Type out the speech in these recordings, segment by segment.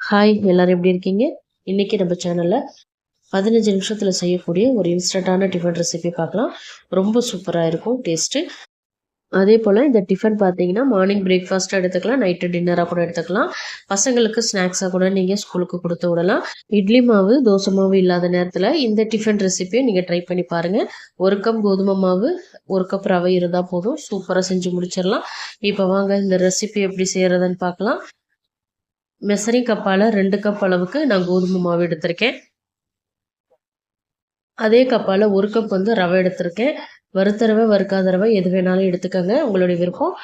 Hi எல்லாரும் எப்படி இருக்கீங்க? இன்னைக்கு நம்ம சேனல்ல 15 நிமிஷத்துல செய்யக்கூடிய ஒரு இன்ஸ்டன்டான டிஃபன் ரெசிபி பார்க்கலாம். ரொம்ப சூப்பராக இருக்கும் டேஸ்ட்டு. அதே போல் இந்த டிஃபன் பார்த்தீங்கன்னா மார்னிங் பிரேக்ஃபாஸ்ட்டாக எடுத்துக்கலாம், நைட்டு டின்னராக கூட எடுத்துக்கலாம். பசங்களுக்கு ஸ்நாக்ஸாக கூட நீங்கள் ஸ்கூலுக்கு கொடுத்து விடலாம். இட்லி மாவு தோசை மாவு இல்லாத நேரத்தில் இந்த டிஃபன் ரெசிபியை நீங்கள் ட்ரை பண்ணி பாருங்கள். 1 கப் கோதுமை மாவு 1 கப் ரவை இருந்தால் போதும், சூப்பராக செஞ்சு முடிச்சிடலாம். இப்போ வாங்க இந்த ரெசிபி எப்படி செய்கிறதுன்னு பார்க்கலாம். மெசரிங் கப்பால் 2 கப் அளவுக்கு நான் கோதுமை மாவு எடுத்திருக்கேன். அதே கப்பால் 1 கப் ரவை எடுத்திருக்கேன். வறுத்த ரவை வறுக்காத ரவை எது வேணாலும் எடுத்துக்கோங்க, உங்களுடைய விருப்பம்.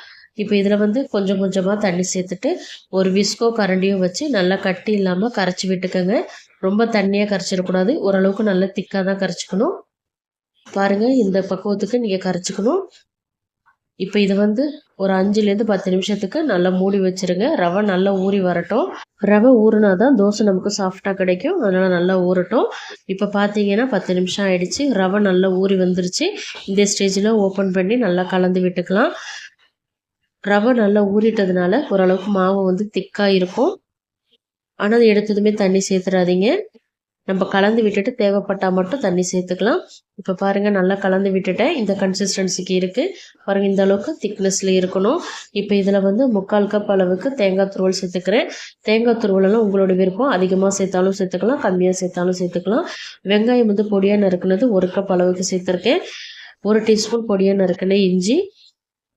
இப்போ இதில் கொஞ்சம் கொஞ்சமாக தண்ணி சேர்த்துட்டு ஒரு விஸ்கோ கரண்டியோ வச்சு நல்லா கட்டி இல்லாமல் கரைச்சி விட்டுக்கோங்க. ரொம்ப தண்ணியாக கரைச்சிடக்கூடாது, ஓரளவுக்கு நல்லா திக்காக தான் கரைச்சிக்கணும். பாருங்கள், இந்த பக்குவத்துக்கு நீங்கள் கரைச்சிக்கணும். இப்போ இதை ஒரு 5லேருந்து 10 நிமிஷத்துக்கு நல்லா மூடி வச்சுருங்க. ரவை நல்லா ஊறி வரட்டும். ரவை ஊறினா தான் தோசை நமக்கு சாஃப்டாக கிடைக்கும், அதனால் நல்லா ஊறட்டும். இப்போ பார்த்தீங்கன்னா 10 நிமிஷம் ஆயிடுச்சு, ரவை நல்லா ஊறி வந்துருச்சு. இந்த ஸ்டேஜில் ஓப்பன் பண்ணி நல்லா கலந்து விட்டுக்கலாம். ரவை நல்லா ஊறிட்டதுனால ஓரளவுக்கு மாவு திக்காக இருக்கும். ஆனால் அது எடுத்ததுமே தண்ணி சேர்த்துடாதீங்க. நம்ம கலந்து விட்டுட்டு தேவைப்பட்டால் மட்டும் தண்ணி சேர்த்துக்கலாம். இப்போ பாருங்கள், நல்லா கலந்து விட்டுட்டேன். இந்த கன்சிஸ்டன்சிக்கு இருக்குது பாருங்கள், இந்த அளவுக்கு திக்னஸில் இருக்கணும். இப்போ இதில் 3/4 கப் அளவுக்கு தேங்காய் துருவல் சேர்த்துக்கிறேன். தேங்காய் துருவலெல்லாம் உங்களோட விருப்பம், அதிகமாக சேர்த்தாலும் சேர்த்துக்கலாம், கம்மியாக சேர்த்தாலும் சேர்த்துக்கலாம். வெங்காயம் பொடியாக நறுக்குனது 1 கப் அளவுக்கு சேர்த்துருக்கேன். 1 டீஸ்பூன் பொடியாக நறுக்கின இஞ்சி,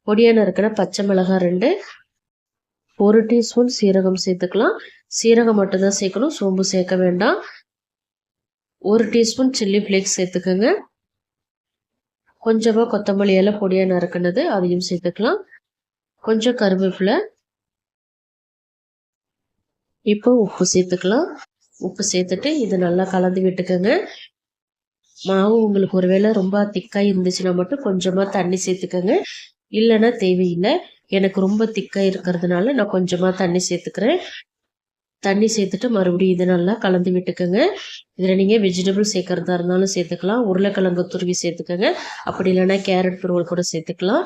பொடியாக நறுக்கின பச்சை மிளகாய் 2, 1 டீஸ்பூன் சீரகம் சேர்த்துக்கலாம். சீரகம் மட்டும்தான் சேர்க்கணும், சோம்பு சேர்க்க வேண்டாம். 1 டீஸ்பூன் சில்லி ஃப்ளேக்ஸ் சேர்த்துக்கோங்க. கொஞ்சமாக கொத்தமல்லி இலை பொடியாக நறுக்குனது அதையும் சேர்த்துக்கலாம். கொஞ்சம் கருவேப்பிலை. இப்போ உப்பு சேர்த்துக்கலாம். உப்பு சேர்த்துட்டு இது நல்லா கலந்து விட்டுக்கோங்க. மாவு உங்களுக்கு ஒருவேளை ரொம்ப திக்காக இருந்துச்சுன்னா மட்டும் கொஞ்சமாக தண்ணி சேர்த்துக்கோங்க, இல்லைன்னா தேவையில்லை. எனக்கு ரொம்ப திக்காக இருக்கிறதுனால நான் கொஞ்சமாக தண்ணி சேர்த்துக்கிறேன். தண்ணி சேர்த்துட்டு மறுபடியும் இதை நல்லா கலந்து விட்டுக்கோங்க. இதில் நீங்கள் வெஜிடபிள் சேர்க்குறதா இருந்தாலும் சேர்த்துக்கலாம். உருளைக்கிழங்கு துருவி சேர்த்துக்கோங்க, அப்படி இல்லைன்னா கேரட் துருவல் கூட சேர்த்துக்கலாம்.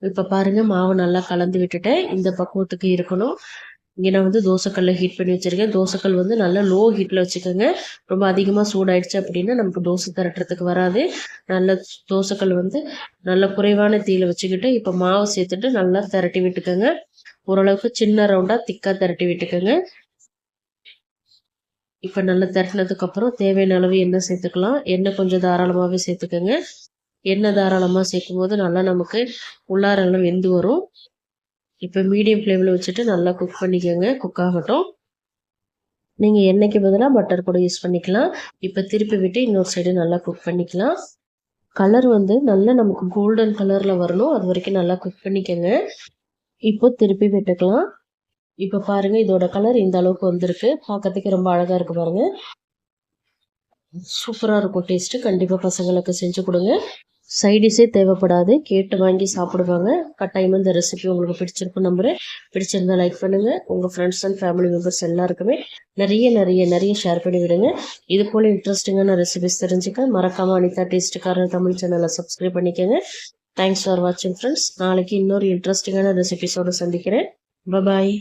இப்போ பாருங்கள், மாவு நல்லா கலந்து விட்டுட்டேன். இந்த பக்குவத்துக்கு இருக்கணும். இங்கே நான் தோசைக்கல்ல ஹீட் பண்ணி வச்சுருக்கேன். தோசைக்கல் நல்லா லோ ஹீட்டில் வச்சுக்கோங்க. ரொம்ப அதிகமாக சூடாயிடுச்சு அப்படின்னா நமக்கு தோசை திரட்டுறதுக்கு வராது. நல்ல தோசைக்கல் நல்ல குறைவான தீயில் வச்சுக்கிட்டு இப்போ மாவு சேர்த்துட்டு நல்லா திரட்டி விட்டுக்கோங்க. ஓரளவுக்கு சின்ன ரவுண்டாக திக்காக திரட்டி விட்டுக்கோங்க. இப்போ நல்லா திரட்டினதுக்கப்புறம் தேவையான அளவு எண்ணெய் சேர்த்துக்கலாம். எண்ணெய் கொஞ்சம் தாராளமாகவே சேர்த்துக்கோங்க. எண்ணெய் தாராளமாக சேர்க்கும் போது நல்லா நமக்கு உள்ளாரெல்லாம் வெந்து வரும். இப்போ மீடியம் ஃப்ளேமில் வச்சுட்டு நல்லா குக் பண்ணிக்கோங்க. குக் ஆகட்டும். நீங்கள் எண்ணெய்க்கு பதிலாக பட்டர் கூட யூஸ் பண்ணிக்கலாம். இப்போ திருப்பி விட்டு இன்னொரு சைடு நல்லா குக் பண்ணிக்கலாம். கலர் நல்லா நமக்கு கோல்டன் கலரில் வரணும், அது வரைக்கும் நல்லா குக் பண்ணிக்கோங்க. இப்போ திருப்பி விட்டுக்கலாம். இப்போ பாருங்கள், இதோட கலர் இந்த அளவுக்கு வந்திருக்கு. பார்க்கறதுக்கு ரொம்ப அழகாக இருக்குது பாருங்கள். சூப்பராக இருக்கும் டேஸ்ட்டு. கண்டிப்பாக பசங்களுக்கு செஞ்சு கொடுங்க. சைடிஷே தேவைப்படாது, கேட்டு வாங்கி சாப்பிடுவாங்க. கட்டாயமாக இந்த ரெசிபி உங்களுக்கு பிடிச்சிருக்கும் நம்புகிறேன். பிடிச்சிருந்தால் லைக் பண்ணுங்கள். உங்கள் ஃப்ரெண்ட்ஸ் அண்ட் ஃபேமிலி மெம்பர்ஸ் எல்லாருக்குமே நிறைய ஷேர் பண்ணி விடுங்க. இது போல் இன்ட்ரெஸ்டிங்கான ரெசிபிஸ் தெரிஞ்சுக்க மறக்காமல் அனிதா டேஸ்ட்டுக்காரர் தமிழ் சேனலை சப்ஸ்கிரைப் பண்ணிக்கோங்க. தேங்க்ஸ் ஃபார் வாட்சிங் ஃப்ரெண்ட்ஸ். நாளைக்கு இன்னொரு இன்ட்ரெஸ்டிங்கான ரெசிபிஸோடு சந்திக்கிறேன். பாய்.